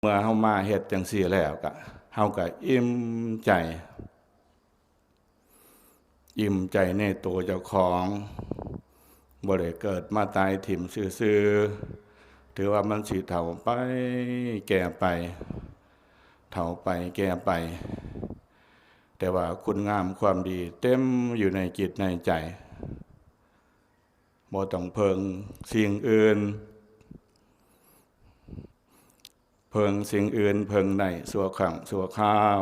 เมื่อเฮามาเฮ็ดจังซี่แล้วก็เฮาก็อิ่มใจในตัวเจ้าของบ่ได้เกิดมาตายถิ่มซื่อๆถือว่ามันสิเฒ่าไปแก่ไปเฒ่าไปแก่ไปแต่ว่าคุณงามความดีเต็มอยู่ในจิตในใจบ่ต้องเพิ่งสิ่งอื่นเพิ่งได้ชั่วครั้งชั่วคราว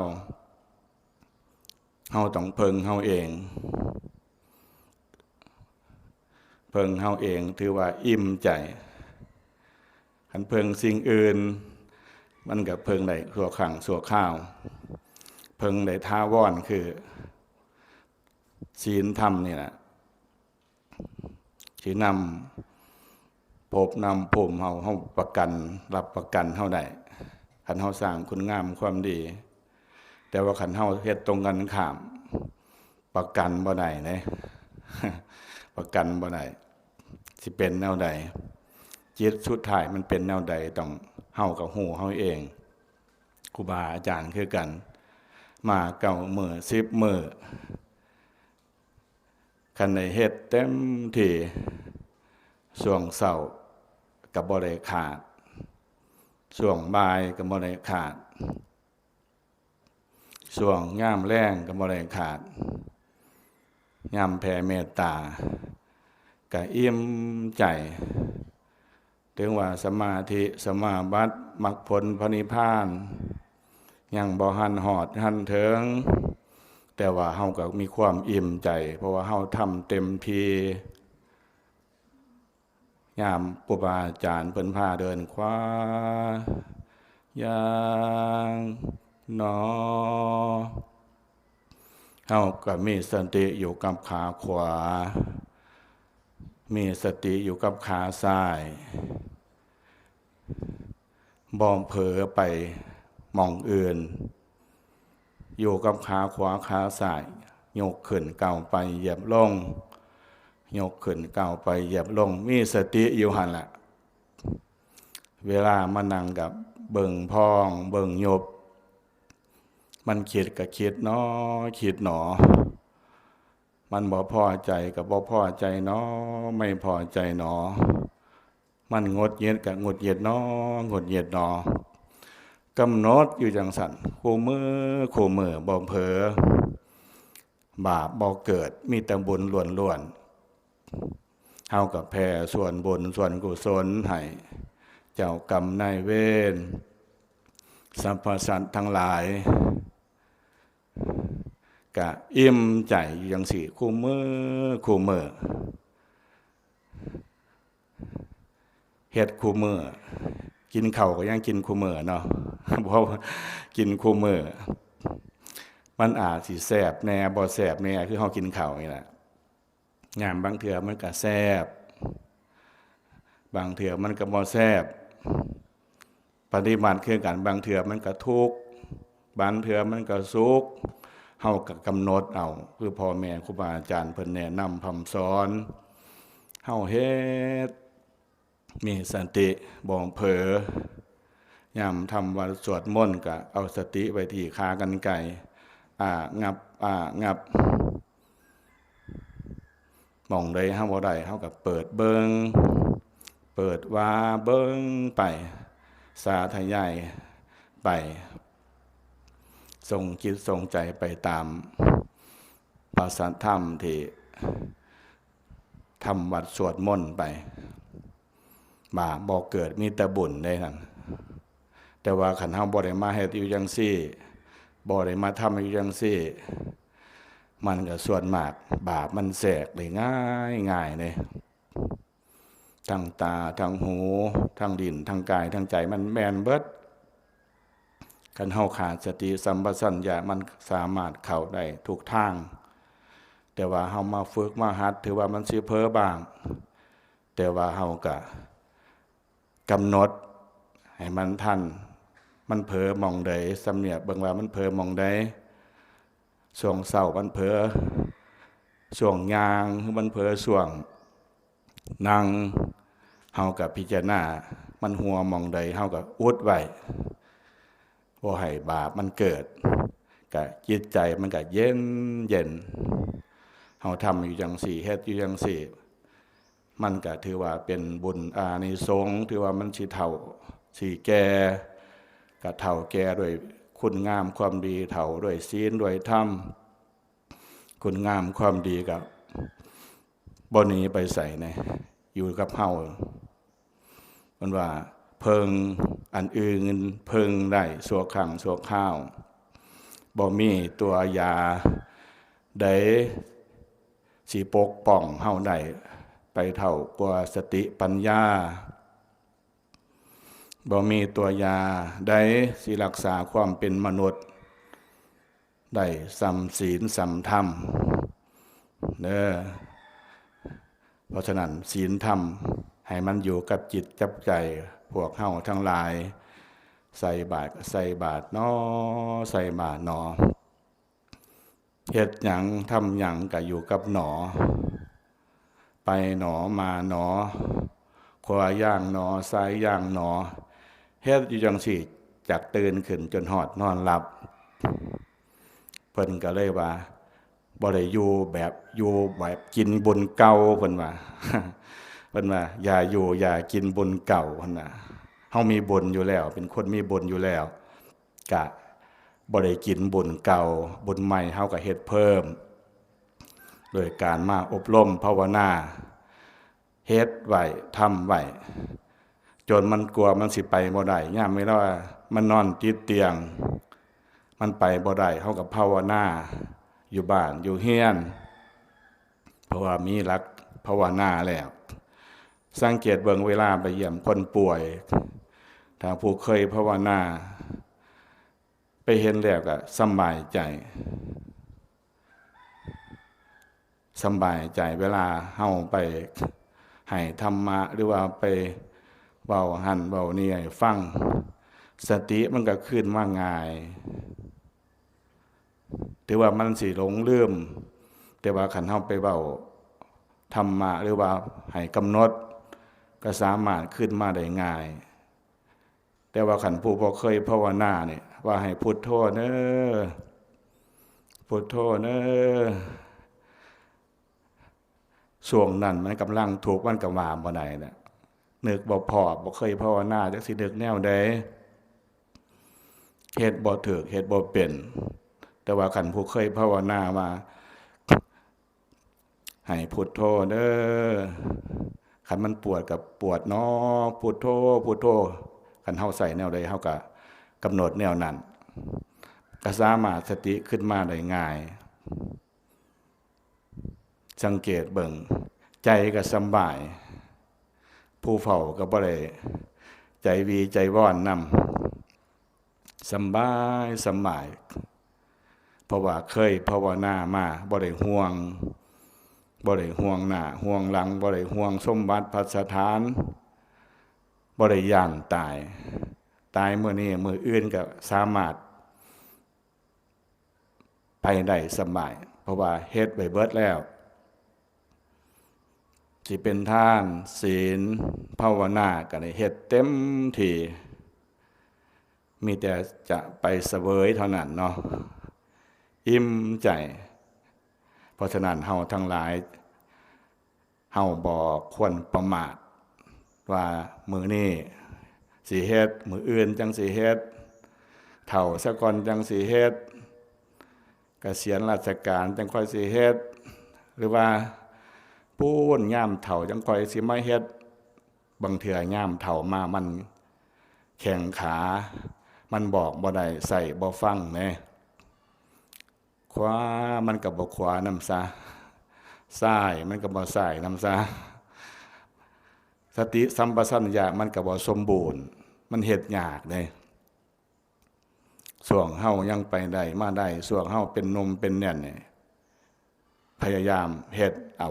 เฮาต้องเพิ่งเฮาเองถือว่าอิ่มใจคันเพิ่งสิ่งอื่นมันก็เพิ่งได้ชั่วครั้งชั่วคราวเพิ่งได้ถาวรคือศีลธรรมนี่แหละสินำภพนำภูมิเฮาประกันรับประกันเฮาได้คันเฮาสร้างคุณงามความดีแต่ว่าคันเฮาเฮ็ดตรงกันข้ามประกันบ่ได้เด้ประกันบ่ได้สิเป็นแนวใดจิตสุดท้ายมันเป็นแนวใดต้องเฮาก็ฮู้เฮาเองครูบาอาจารย์คือกันมา9 มื้อ10 มื้อคันได้เฮ็ดเต็มที่ช่วงเช้าก็บ่ได้ขาดช่วงบ่ายก็บ่ได้ขาดช่วงยามแลงก็บ่ได้ขาดยามแผ่เมตตาก็อิ่มใจถึงว่าสมาธิสมาบัติมรรคผลพระนิพพานยังบ่หันหอดหันถึงแต่ว่าเฮาก็มีความอิ่มใจเพราะว่าเฮาทำเต็มที่ยามครูบาอาจารย์เพิ่นพาเดินขวาอย่างหนอเฮาก็มีสติอยู่กับขาขวามีสติอยู่กับขาซ้ายบ่เผลอไปมองอื่นอยู่กับขาขวาขาซ้ายยกขึ้นก้าวไปเหยียบลงยกขึ้นก้าวไปเหยียบลงมีสติอยู่หั่นล่ะเวลามานั่งกับเบิ่งพองเบิ่งยบมันคิดก็คิดเนาะคิดหนอมันบ่พอใจก็บ่พอใจเนาะไม่พอใจหนอมันงดเหยียดก็งดเหยียดเนาะงดเหยียดหนอกำหนดอยู่จังสั่นคู่มือบ่เผลอบาปบ่เกิดมีแต่บุญล้วนๆเฮาก็แผ่ส่วนบุญส่วนกุศลให้เจ้ากรรมนายเวรสรรพสัตว์ทั้งหลายก็อิ่มใจอย่างสี่คู่มือเฮ็ดคู่มือกินข้าวก็ยังกินคู่มือเนาะเพราะกินคู่มือมันอาจสิแซ่บแหน่บ่แซ่บแหน่คือเฮากินข้าวนี่แหละยามบางเทื่อมันก็แซ่บบางเทื่อมันก็บ่แซ่บปฏิบัติคือกันบางเทื่อมันก็ทุกข์บางเทื่อมันก็สุขเฮาก็กำหนดเอาคือพ่อแม่ครูบาอาจารย์เพิ่นแนะนำพร่ำสอนเฮาเฮ็ดมีสติบ่เผลอยามทำวัดสวดมนต์ก็เอาสติไว้ที่ขากรรไกรงับมองใดเฮาบ่ได้เฮาก็เปิดเบิ่งเปิดว่าเบิ่งไปสาธยายไปส่งจิตส่งใจไปตามภาษาธรรมที่ทำวัดสวดมนต์ไปบาปบ่เกิดมีแต่บุญได้นั่นแต่ว่าคันเฮาบ่ได้มาเฮ็ดอยู่จังซี่บ่ได้มาทำอยู่จังซี่มันก็ส่วนมากบาปมันแทรกได้ง่ายเลยทั้งตาทั้งหูทั้งลิ้นทั้งกายทั้งใจมันแม่นเบิดคันเฮาขาดสติสัมปชัญญะมันสามารถเข้าได้ทุกทางแต่ว่าเฮามาฝึกมาหัดถือว่ามันสิเพ้อบ้างแต่ว่าเฮาก็กำหนดให้มันทันมันเผลอมองใดสำเนียกเบิ่งว่ามันเผลอมองใดช่วงเช้ามันเผลอช่วงย่างมันเผลอช่วงนั่งเฮาก็พิจารณามันหัวมองใดเฮาก็อุดไว้ บ่ให้บาปมันเกิดก็จิตใจมันก็เย็นเย็นเฮาทำอยู่จังสี่เฮ็ดอยู่จังสี่มันก็ถือว่าเป็นบุญอานิสงส์ถือว่ามันสิเฒ่าสิแก่ก็เฒ่าแก่ด้วยคุณงามความดีเฒ่าด้วยศีลด้วยธรรมคุณงามความดีก็บ่หนีไปไสนะอยู่กับเฮามันว่าเพิงอันอื่นเพิงได้ชั่วครั้งชั่วคราวบ่มีตัวยาใดสิปกป้องเฮาได้ไปเท่ากว่าสติปัญญาบ่มีตัวยาใดสิรักษาความเป็นมนุษย์ได้สัมศีลสัมธรรมเด้อเพราะฉะนั้นศีลธรรมให้มันอยู่กับจิตกับใจพวกเฮาทั้งหลายใส่บาตรใส่บาตรน้อใส่บาตรหนอเฮ็ดหยังทำหยังก็อยู่กับหนอไปหนอมาหนอขวาย่างหนอซ้ายย่างหนอเฮ็ดอยู่จังซี่จากตื่นขึ้นจนหอดนอนหลับเพิ่นก็เลยว่าบ่ได้อยู่แบบกินบุญเก่าเพิ่นว่าเพิ่นว่าอย่าอยู่อย่ากินบุญเก่าเพิ่นน่ะเฮามีบุญอยู่แล้วเป็นคนมีบุญอยู่แล้วก็บ่ได้กินบุญเก่าบุญใหม่เฮาก็เฮ็ดเพิ่มโดยการมาอบรมภาวนาเฮ็ดไว้ทำไว้จนมันกลัวมันสิไปบ่ได้ยามเวลามันนอนติดเตียงมันไปบ่ได้เฮาก็ภาวนาอยู่บ้านอยู่เฮียนเพราะว่ามีหลักภาวนาแล้วสังเกตเบิ่งเวลาไปเยี่ยมคนป่วยถ้าผู้เคยภาวนาไปเห็นแล้วก็สบายใจเวลาเฮาไปให้ธรรมะหรือว่าไปเว้าหั่นเว้านี่ให้ฟังสติมันก็ขึ้นมาง่ายแต่ว่ามันสิหลงลืมแต่ว่าคันเฮาไปเว้าธรรมะหรือว่าให้กำหนดก็สามารถขึ้นมาได้ง่ายแต่ว่าคันผู้บ่เคยภาวนาเนี่ยว่าให้พุทโธเด้อพุทโธเด้อช่วงนั้นมันกำลังถูกมันก็ว่าบ่ได้น่ะนึกบ่พอบ่เคยภาวนาจักสินึกแนวใดเฮ็ดบ่ถูกเฮ็ดบ่เป็นแต่ว่าคันผู้เคยภาวนามาให้พุทโธเด้อคันมันปวดกับปวดเนาะพุทโธพุทโธคันเฮาใส่แนวใดเฮาก็กำหนดแนวนั้นก็สามารถสติขึ้นมาได้ง่ายสังเกตเบิ่งใจก็สบายผู้เฝ้าก็บ่ได้ใจวีใจว่อนนำสบายเพราะว่าเคยภาวนามาบ่ได้ห่วงหน้าห่วงหลังบ่ได้ห่วงสมบัติภัสถานบ่ได้ย่านตายมื้อนี้มื้ออื่นก็สามารถไปได้สบายเพราะว่าเฮ็ดไว้เบิดแล้วสิเป็นทานศีลภาวนาก็ได้เฮ็ดเต็มที่มีแต่จะไปเสวยเท่านั้นเนาะอิ่มใจเพราะฉะนั้นเฮาทั้งหลายเฮาบ่ควรประมาทว่ามื้อนี้สิเฮ็ดมื้ออื่นจังสิเฮ็ดเฒ่าซะก่อนจังสิเฮ็ดเกษียณราชการจังค่อยสิเฮ็ดหรือว่าปูนยามเฒ่าจังค่อยสิมาเฮ็ดบางเทื่อยามเฒ่ามามันแข็งขามันบอกบ่ได้ใส่บ่ฟังแหมขวามันก็บ่ขวานำซะซ้ายมันก็บ่ซ้ายนำซะสติสัมปชัญญะมันก็บ่สมบูรณ์มันเฮ็ดยากเด้ส่วงเฮายังไปได้มาได้ส่วงเฮาเป็นหนุ่มเป็นแน่นนี่พยายามเฮ็ดเอา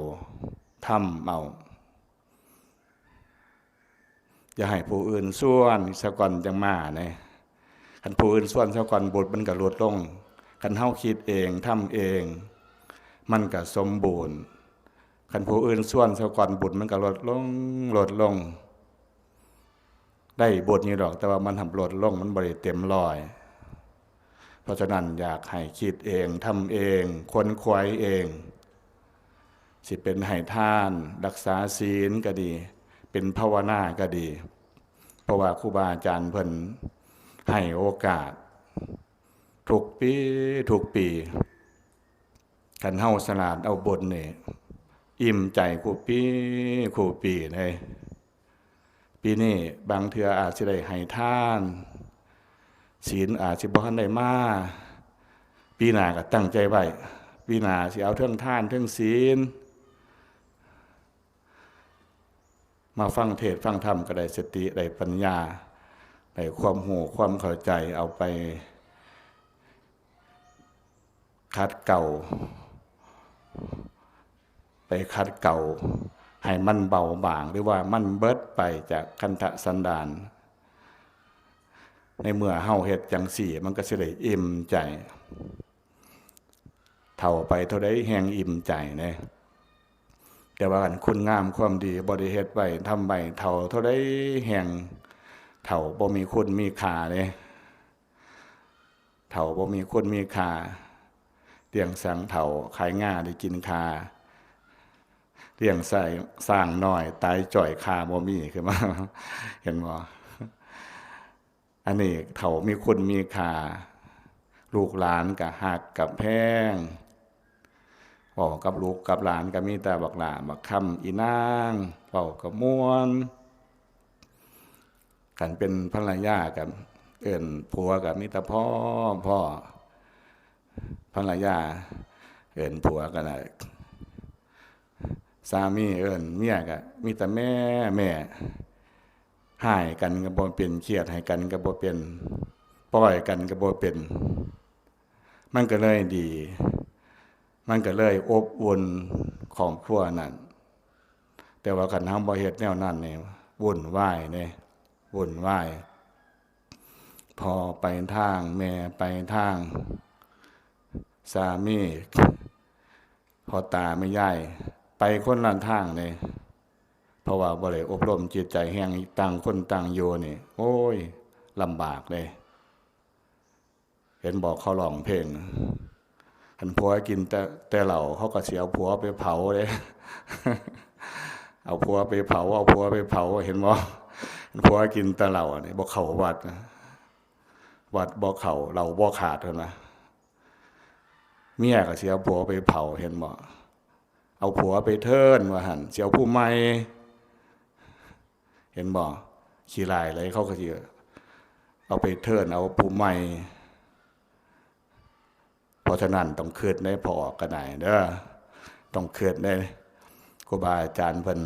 ทำเอาอย่าให้ผู้อื่นส่วนซะก่อนจังมาเด้คันผู้อื่นส่วนซะก่อนบุญมันก็ลดลงคันเฮาคิดเองทำเองมันก็สมบูรณ์คันผู้อื่นส่วนซะก่อนบุญมันก็ลดลงได้บุญอยู่ดอกแต่ว่ามันทำลดลงมันบ่ได้เต็มร้อย ราะฉะนั้นอยากให้คิดเองทำเองค้นคว้าเองสิเป็นให้ทานรักษาศีลก็ดีเป็นภาวนาก็ดีเพราะว่าครูบาอาจารย์เพิ่นให้โอกาสทุกปีคันเฮาสลาดเอาบนนี่อิ่มใจคู่ปีเลยปีนี้บางเทื่ออาจสิได้ให้ทานศีลอาจสิบ่ทันได้มาปีหน้าก็ตั้งใจไว้ปีหน้าสิเอาเรื่องทานเรื่องศีลมาฟังเทศน์ฟังธรรมก็ได้สติได้ปัญญาได้ความรู้ความเข้าใจเอาไปขัดเกลาให้มันเบาบางหรือว่ามันเบิดไปจากคันธสันดานในเมื่อเฮาเฮ็ดจังสี่มันก็สิได้อิ่มใจเท่าไปเท่าใดแห่งอิ่มใจแน่แต่ว่าคุณงามความดีบ่ได้เฮ็ดไว้ทำไว้เท่าใดแห่งเท่าบ่มีคุณมีค่าเด้เท่าบ่มีคุณมีค่าเลี้ยงสังเท่าขายง่าได้กินคาเลี้ยงใส่สร้างน้อยตายจ่อยคาบ่มีคือมาเห็นบ่อันนี้เท่ามีคุณมีค่าลูกหลานก็ฮักกับแพงเว้ากับลูกกับหลานก็มีแต่บักหล่าบักคำอีนางเว้ากับม่วนกันเป็นภรรยากับเอิ้นผัวก็มีแต่พ่อภรรยาเอิ้นผัวก็ได้สามีเอิ้นเมียก็มีแต่แม่หายกันก็บ่เป็นเครียดให้กันก็บ่เป็นปล่อยกันก็บ่เป็นมันก็เลยดีมันก็เลยอบอุ่นครอบครัวนั้นแต่ว่าคันเฮาบ่เฮ็ดแนวนั้นนี่วุ่นวายนี่วุ่นวายพอไปทางแม่ไปทางสามีพอตาไม่ย่ายไปคนละทางเลยเพราะว่าบ่ได้อบรมจิตใจแห้งต่างคนต่างอยู่นี่โอ้ยลำบากเลยเห็นบอกเขาร้องเพลงคันผัวกินแต่เหล้าเขาก็สิเอาผัวไปเผาเลยเอาผัวไปเผาเห็นบ่ผัวกินแต่เหล้านี่บ่เข้าวัดบ่เข้าเหล้าบ่ขาดเท่านั้นเมียก็สิเอาผัวไปเผาเห็นบ่เอาผัวไปเทิร์นว่าหั่นสิเอาผู้ใหม่เห็นบ่ขี้ลายอะไรเขาก็สิเอาไปเทิร์นเอาผู้ใหม่เพราะฉะนั้นต้องคิดได้พอก็ได้เด้อต้องคิดได้ครูบาอาจารย์เพิ่น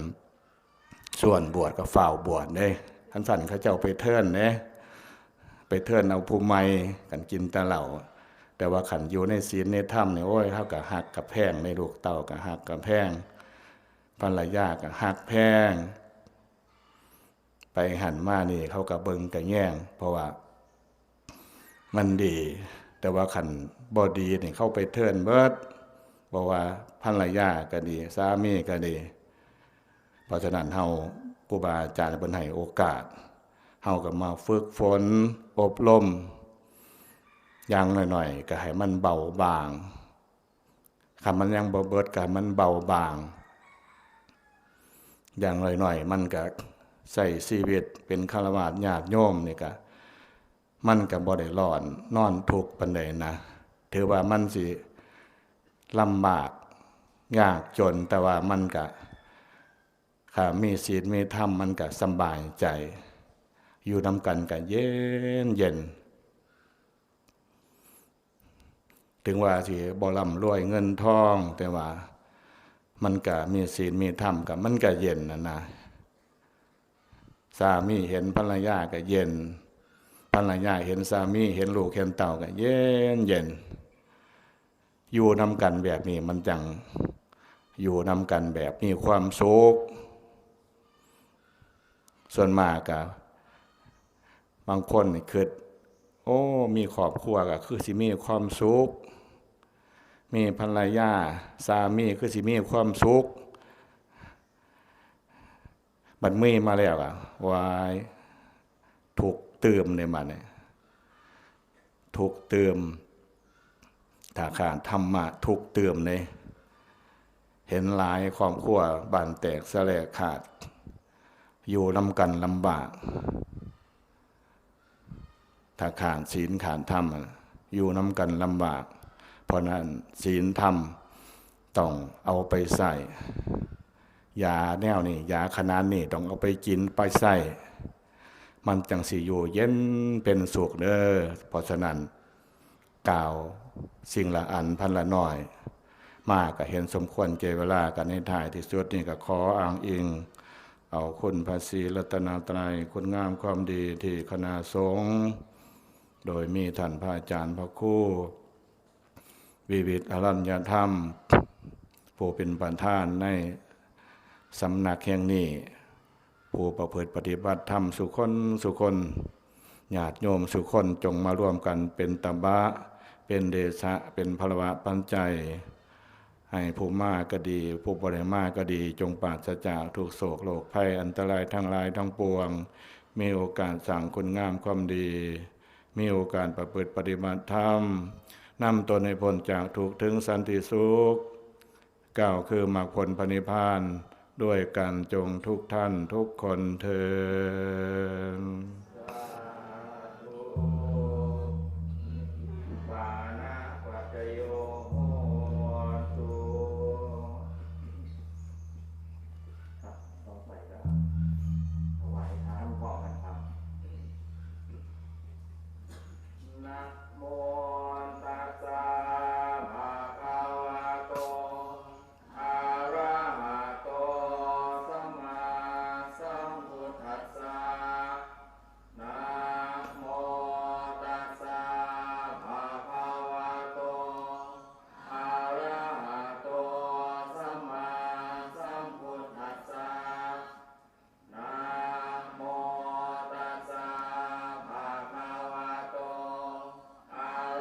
ส่วนบวชก็ฝ้าวบวชเด้ท่านสั่นเขาเจ้าไปเทิร์นเด้ไปเทิร์นเอาผู้ใหม่กันกินแต่เหล้าแต่ว่าขันอยู่ในศีลในธรรมเนี่ยโอ้ยเท่ากับหักกับแพงในลูกเต่ากับหักกับแพงภรรยากับหักแพงไปหันมานี่เขากับเบิงกับแย่งเพราะว่ามันดีแต่ว่าขันบอดีนี่เข้าไปเทิร์นเบิดบอกว่าภรรยาก็ดีสามีก็ดีเพราะฉะนั้นเฮาครูบาอาจารย์เพิ่นให้โอกาสเฮาก็มาฝึกฝนอบรมอย่างหน่อยๆก็ให้มันเบาบางคำมันยังบ่เบิดก็มันเบาบางอย่างหน่อยๆมันก็ใส่ชีวิตเป็นฆราวาสญาติโยมนี่ก็มันก็บ่ได้ร้อนนอนทุกข์ปานใดนะถือว่ามันสิลำบากยากจนแต่ว่ามันก็ถ้ามีศีลมีธรรมมันก็สบายใจอยู่นำกันก็เย็นถึงว่าสิบ่ร่ำรวยเงินทองแต่ว่ามันก็มีศีลมีธรรมก็มันก็เย็นนะสามีเห็นภรรยาก็เย็นภรรยาเห็นสามีเห็นลูกเห็นเต่าก็เย็นอยู่นำกันแบบนี้มันจังอยู่นำกันแบบมีความสุขส่วนมากก็บางคนนี่คิดโอ้มีครอบครัวก็คือสิมีความสุขมีภรรยาสามีคือสิมีความสุขบัดมีมาแล้วอะวายถูกเติมในมันเนี่ยถูกเติม ถ้าขาดธรรมะทุกเติมเลยเห็นหลายความขั้วบานแตกสลายขาดอยู่นำกันลำบากถ้าขาดศีลขาดธรรมอยู่นำกันลำบากเพราะนั้นศีลธรรมต้องเอาไปใส่ยาแนวนี่ยาขนาดนี่ต้องเอาไปกินไปใส่มันจังสิอยู่เย็นเป็นสุขเด้อเพราะฉะนั้นกล่าวสิ่งละอันพันละน้อยมากก็เห็นสมควรเจเวลากันในท้ายที่สุดนี่ก็ขออ้างอิงเอาคุณพระศรีรัตนตรัยคุณงามความดีที่คณะสงฆ์โดยมีท่านพระอาจารย์พระครูวิวิตอรัญญธรรมผู้เป็นประธานในสำนักแห่งนี้ผู้ประพฤติปฏิบัติธรรมสุคนญาติโยมสุคนจงมาร่วมกันเป็นตบะเป็นเดชะเป็นพลวะปัญจัยให้ผู้มาก็ดีผู้บริมาก็ดีจงปราศจากทุกโศกโรคภัยอันตรายทั้งหลายทั้งปวงมีโอกาสสั่งคุณงามความดีมีโอกาสประพฤติปฏิบัติธรรมนำตนให้พ้นจากทุกข์ถึงสันติสุขก้าวคือมรรคผลพระนิพพานด้วยกันจงทุกท่านทุกคนเถิดอ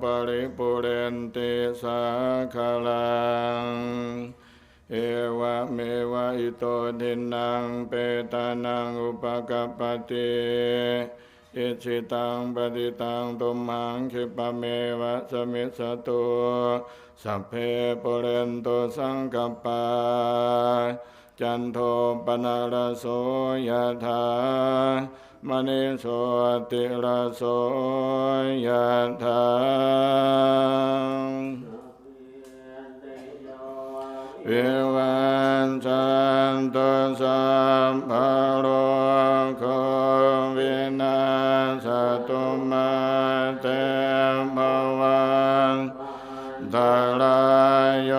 ปริปุเรนติสาคลังเอวะเมวะอิโตทินังเปตานังอุปกัปปติอิจิตังปฏิตังตุมหังคิปะเมวะสมิสสตุสัพเพปุเรนตุสังกัปปาจันโทปนะระโสยถามณิโสติระโสยถาวิวันจันตุสัมภโรโควินาศตุมาเตภวันตรายโย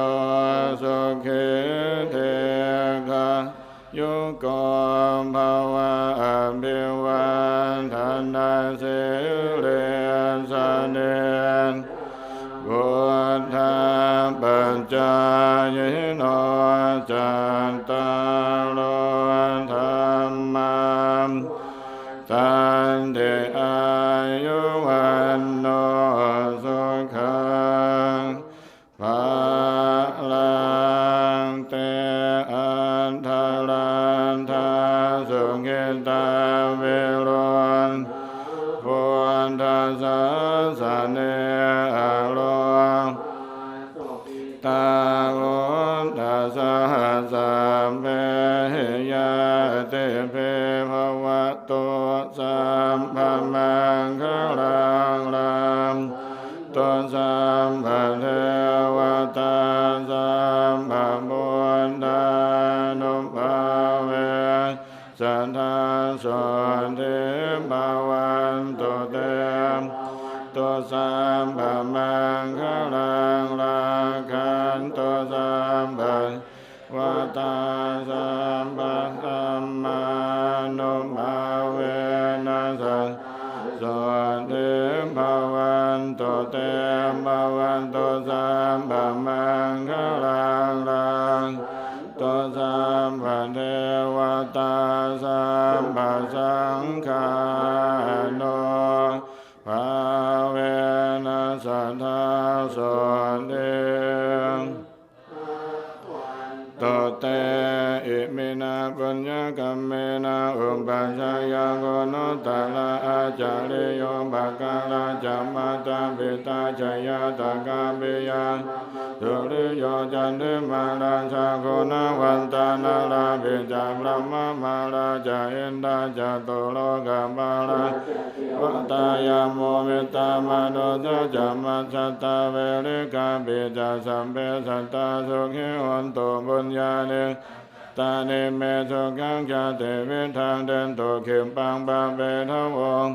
สุขิเทกะยุโกภวะอภิวันทนาสิริสเนพุทธาปัจจายโนจัตตารโอธรรมัมตันติอายุวันโนสุขังภาลังเตอันทรันทาสุขิตาเวโรนพุทธัสสะสะเนอโลตาโวตัสสะสัมเพยะเตเพภวะโตสัมภมังคลังลัมโตสัมภเทวตาสัมภบุญญานุภาเวสัทธาสนติภาวันตุเตตุสัมภมังคลังลัคันตุสัมภวตาสัมภสัมมานุภาเวนัสสนติภาวันตุเตภาวันตุสัมภมังคลังลังตุสัมภเทวตาสัมภสังฆาโนภาเวนัสสัทธาสนติโตเตอิมินาปุญญกัมเมนะอุปัชฌายโกนุตตระอาจาริโยภะกาลาจัมมาตาปิตาชยาตกาปิยาสุริโยจันติมาราชาโกนวันตานาราปิจาพระมะมาราจาอินทาจตุโลกบาลาวัตายาโมมิตามโนทจัมมัสสตาเวริกาปิจาสัมเปสัตตาสุขิวันโตบุญญาเนตาเนเมสุขังจเตวิทังเดนโตเข็มปังบาเบทวง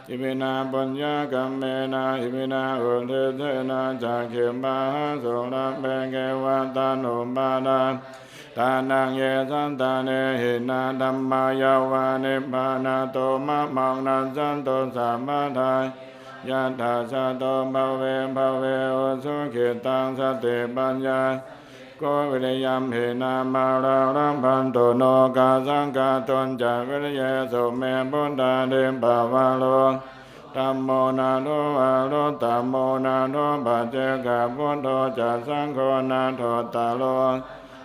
อิมินาปุญญกัมเมนะอิมินาอุเทเทนะจักขิมบาสุรัมเบเกวะตานุปาดาตานังเยสันตาเนหินาธัมมายาวานิปานาโตมะมังนัสสันโตสัมมาทายยัตถาสะโตภเวภเวอุสุขิตังสติปัญญาโกวิริยัมหินามารารัมพันโตโนกาสังกาตนจักวิริยสุเมพุทธาเดมปาวาโลธัมโมนาโทวาโลธัมโมนาโทปัจเจกพุทโธจัสสังโฆนาโทตาโล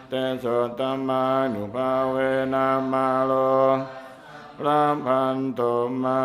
เตโสตมานุภาเวนามาโลรัมพันโตมา